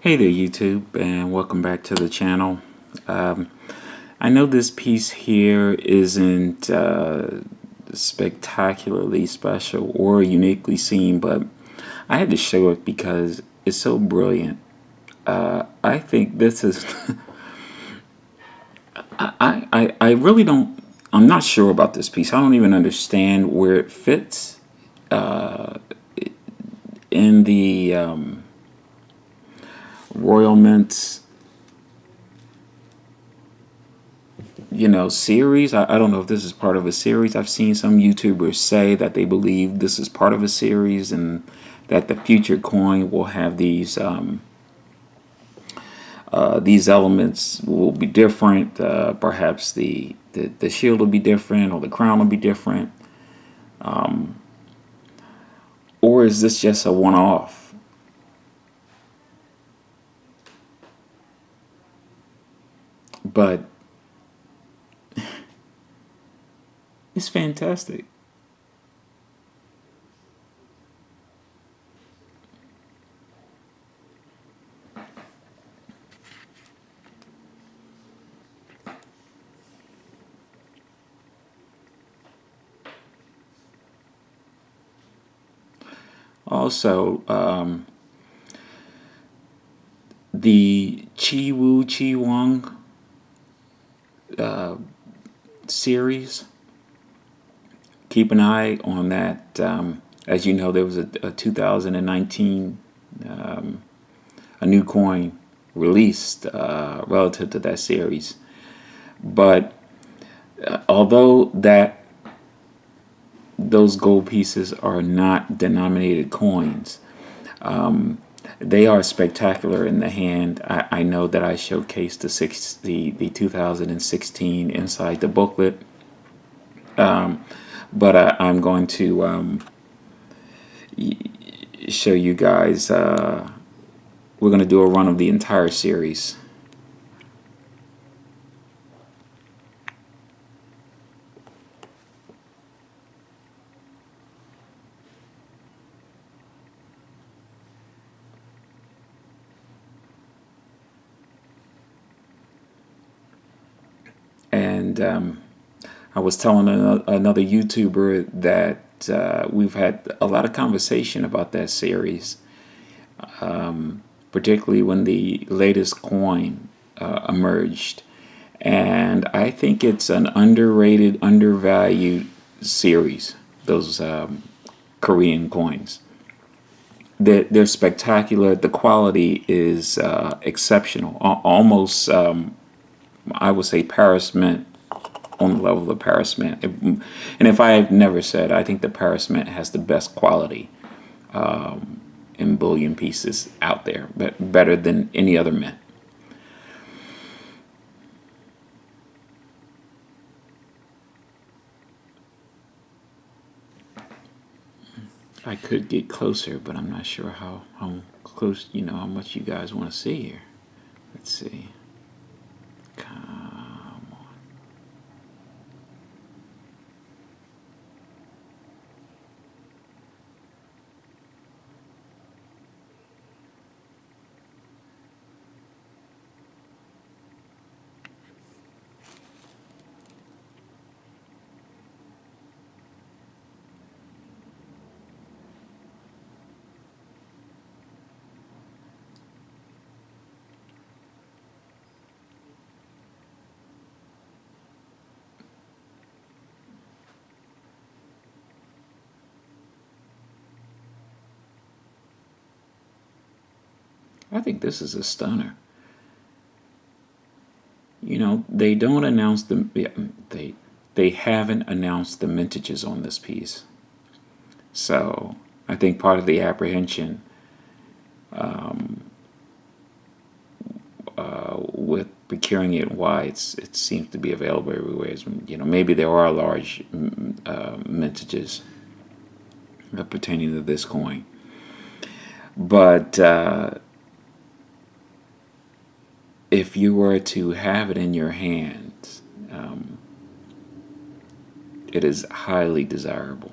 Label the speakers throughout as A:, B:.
A: Hey there, YouTube, and welcome back to the channel. Um, I know this piece here isn't spectacularly special or uniquely seen, but I had to show it because it's so brilliant. I think this is. I really don't. I'm not sure about this piece. I don't even understand where it fits in the Royal Mint's series. I don't know if this is part of a series. I've seen some YouTubers say that they believe this is part of a series and that the future coin will have these elements will be different. Perhaps the shield will be different or the crown will be different. Or is this just a one-off? But it's fantastic. Also, the Woo Cheonwang series. Keep an eye on that. As you know, there was a 2019 a new coin released relative to that series. But although those gold pieces are not denominated coins, they are spectacular in the hand. I know that I showcased the 2016 inside the booklet, but I'm going to show you guys. We're going to do a run of the entire series. And I was telling another YouTuber that we've had a lot of conversation about that series, particularly when the latest coin emerged. And I think it's an underrated, undervalued series, those Korean coins. They're spectacular. The quality is exceptional, almost I would say Paris Mint, on the level of Paris Mint. And if I have never said, I think the Paris Mint has the best quality in bullion pieces out there, but better than any other mint. I could get closer, but I'm not sure how close, how much you guys want to see here. Let's see. Come on. I think this is a stunner. They don't announce they haven't announced the mintages on this piece. So I think part of the apprehension with procuring it, why it seems to be available everywhere, is maybe there are large mintages pertaining to this coin, but if you were to have it in your hands, it is highly desirable.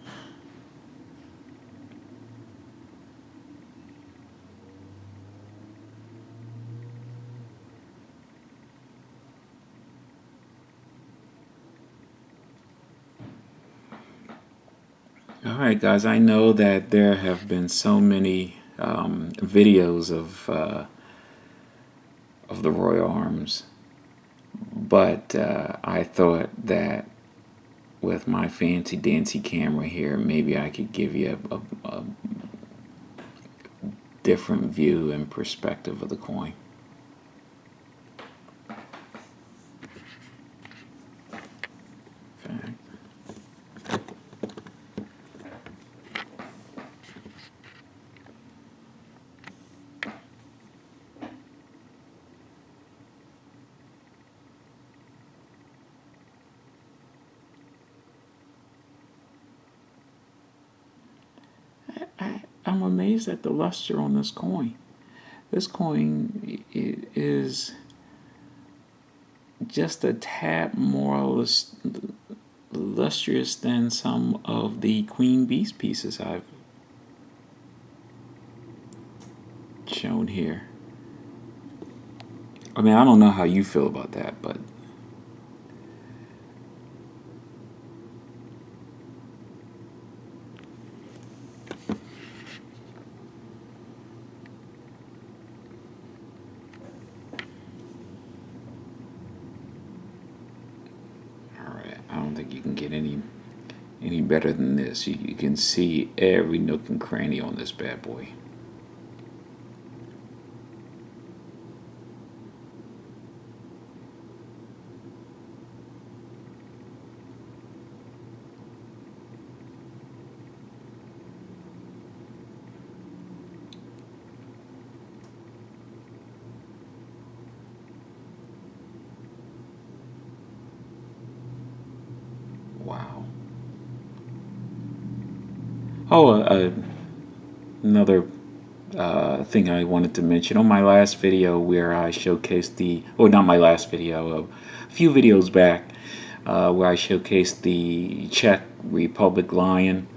A: All right, guys. I know that there have been so many videos of the Royal Arms, but I thought that with my fancy dancy camera here, maybe I could give you a different view and perspective of the coin. Okay. I'm amazed at the luster on this coin. This coin is just a tad more lustrous than some of the Queen Bee's pieces I've shown here. I mean, I don't know how you feel about that, but I don't think you can get any better than this. You can see every nook and cranny on this bad boy. Wow. Oh, another thing I wanted to mention on my last video where I showcased not my last video, a few videos back, where I showcased the Czech Republic lion.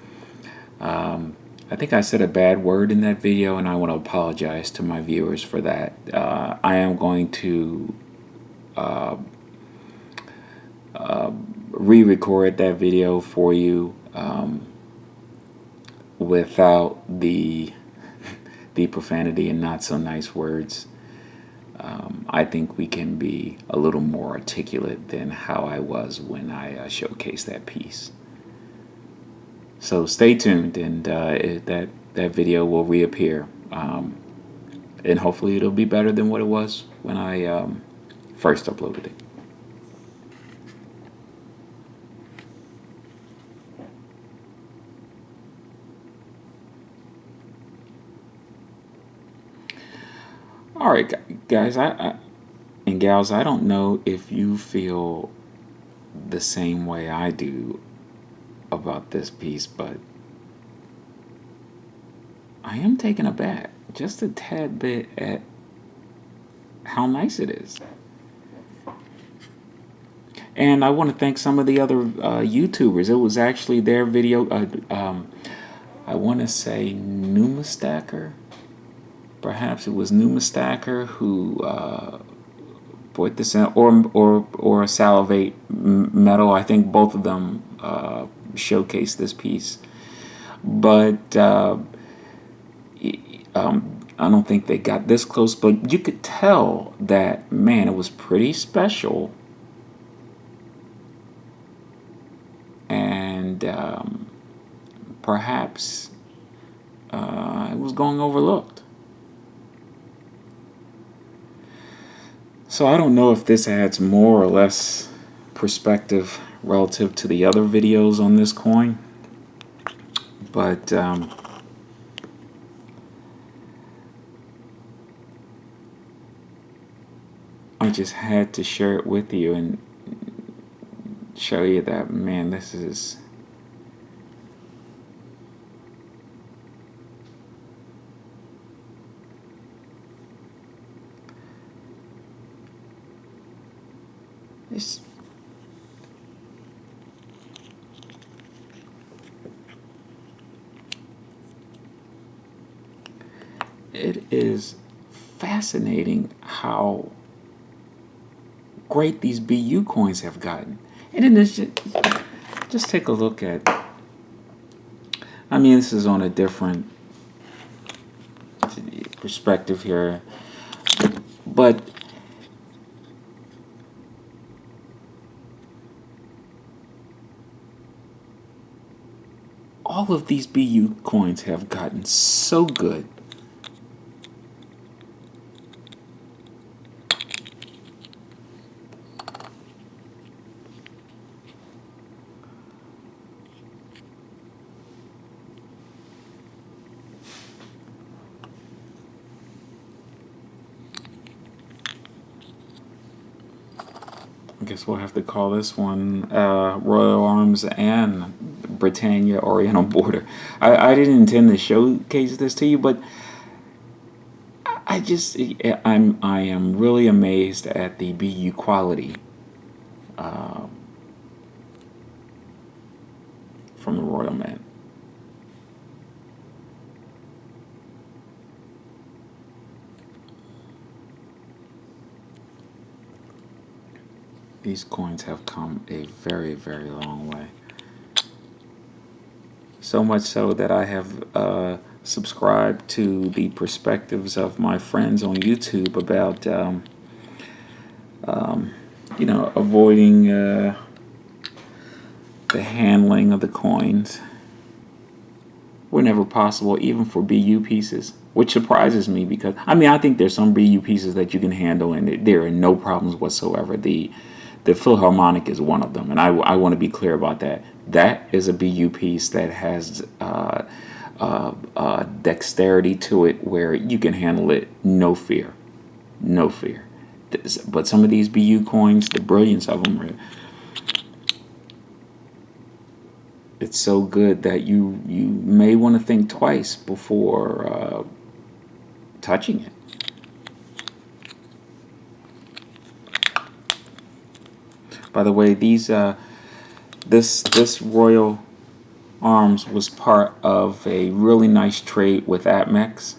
A: I think I said a bad word in that video, and I want to apologize to my viewers for that. I am going to re-record that video for you without the profanity and not so nice words. I think we can be a little more articulate than how I was when I showcased that piece. So stay tuned, and that video will reappear, and hopefully it'll be better than what it was when I first uploaded it. All right, guys, and gals, I don't know if you feel the same way I do about this piece, but I am taken aback just a tad bit at how nice it is. And I want to thank some of the other YouTubers. It was actually their video. I want to say Numastacker. Perhaps it was Numastacker who put this in, or Salivate Metal. I think both of them showcased this piece, but I don't think they got this close. But you could tell that, man, it was pretty special, and perhaps it was going overlooked. So I don't know if this adds more or less perspective relative to the other videos on this coin, but I just had to share it with you and show you that, man, this is it is fascinating how great these BU coins have gotten. And then just take a look at I mean, this is on a different perspective here, but all of these BU coins have gotten so good. I guess we'll have to call this one Royal Arms and Britannia Oriental Border. I didn't intend to showcase this to you, but I am really amazed at the BU quality from the Royal Mint. These coins have come a very, very long way. So much so that I have subscribed to the perspectives of my friends on YouTube about, avoiding the handling of the coins whenever possible, even for BU pieces, which surprises me because, I think there's some BU pieces that you can handle and there are no problems whatsoever. The Philharmonic is one of them, and I want to be clear about that. That is a BU piece that has dexterity to it where you can handle it, no fear. No fear. But some of these BU coins, the brilliance of them, it's so good that you may want to think twice before touching it. By the way, this Royal Arms was part of a really nice trade with Atmex.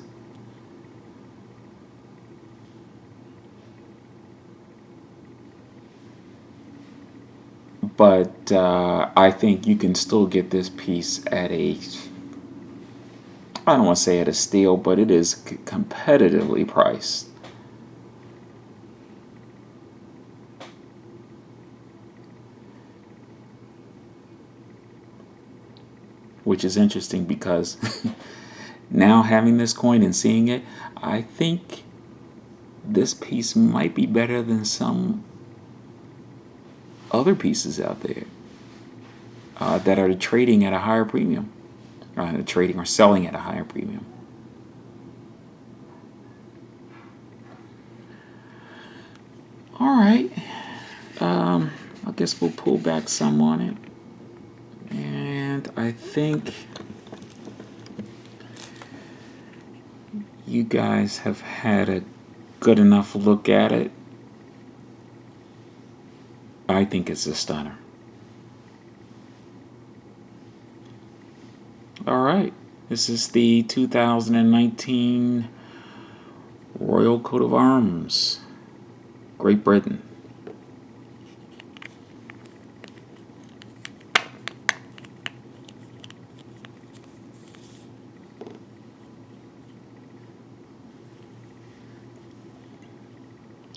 A: But I think you can still get this piece at I don't want to say at a steal, but it is competitively priced. Which is interesting because now having this coin and seeing it, I think this piece might be better than some other pieces out there that are trading at a higher premium, trading or selling at a higher premium. All right, I guess we'll pull back some on it. And I think you guys have had a good enough look at it. I think it's a stunner. All right, this is the 2019 Royal Coat of Arms, Great Britain.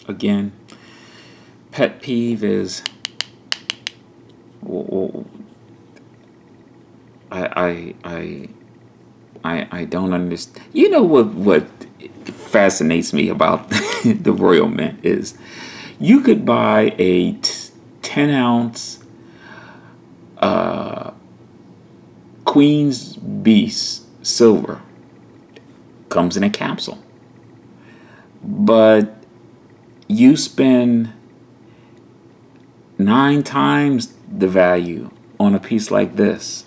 A: Again, pet peeve is I don't understand. You know what fascinates me about the Royal Mint is you could buy a 10-ounce Queen's Beast silver, comes in a capsule, but you spend 9 times the value on a piece like this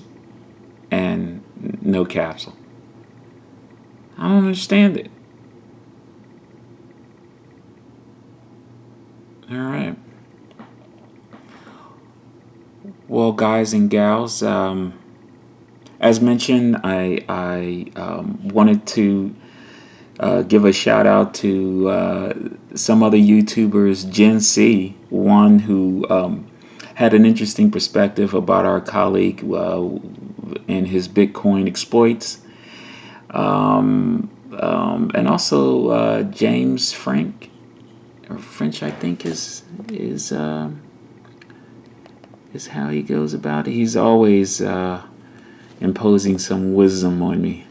A: and no capsule. I don't understand it. All right. Well, guys and gals, as mentioned, I wanted to give a shout out to some other YouTubers, Gen C, one who had an interesting perspective about our colleague in his Bitcoin exploits. And also James Frank, or French, I think is how he goes about it. He's always imposing some wisdom on me.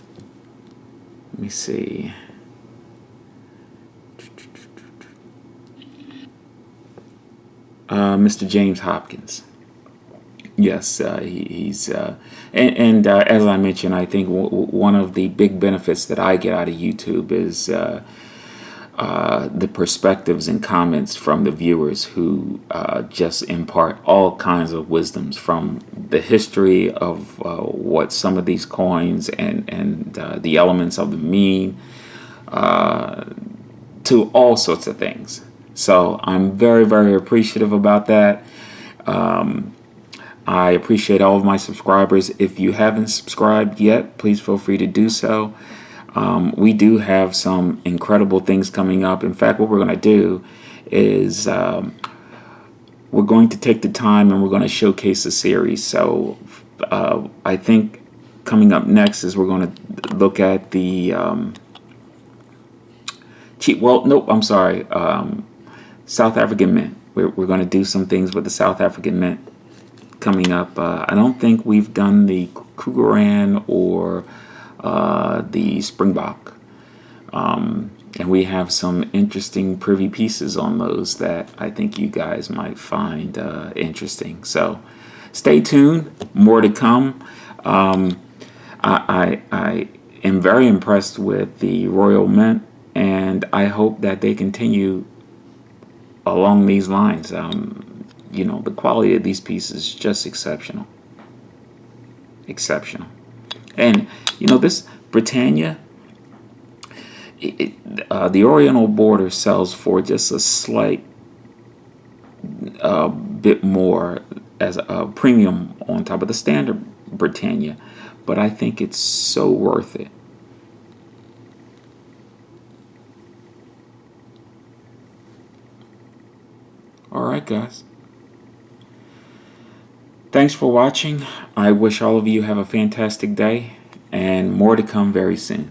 A: Let me see. Mr. James Hopkins. Yes, he's and as I mentioned, I think one of the big benefits that I get out of YouTube is the perspectives and comments from the viewers who just impart all kinds of wisdoms from the history of what some of these coins and the elements of the meme to all sorts of things. So I'm very, very appreciative about that. I appreciate all of my subscribers. If you haven't subscribed yet, please feel free to do so. We do have some incredible things coming up. In fact, what we're going to do is we're going to take the time and we're going to showcase a series. So I think coming up next is we're going to look at the South African Mint. We're going to do some things with the South African Mint coming up. I don't think we've done the Krugerrand or the Springbok. And we have some interesting privy pieces on those that I think you guys might find interesting. So stay tuned. More to come. I am very impressed with the Royal Mint, and I hope that they continue along these lines. The quality of these pieces is just exceptional. Exceptional. And, this Britannia, the Oriental border sells for just a slight bit more as a premium on top of the standard Britannia. But I think it's so worth it. All right, guys. Thanks for watching. I wish all of you have a fantastic day, and more to come very soon.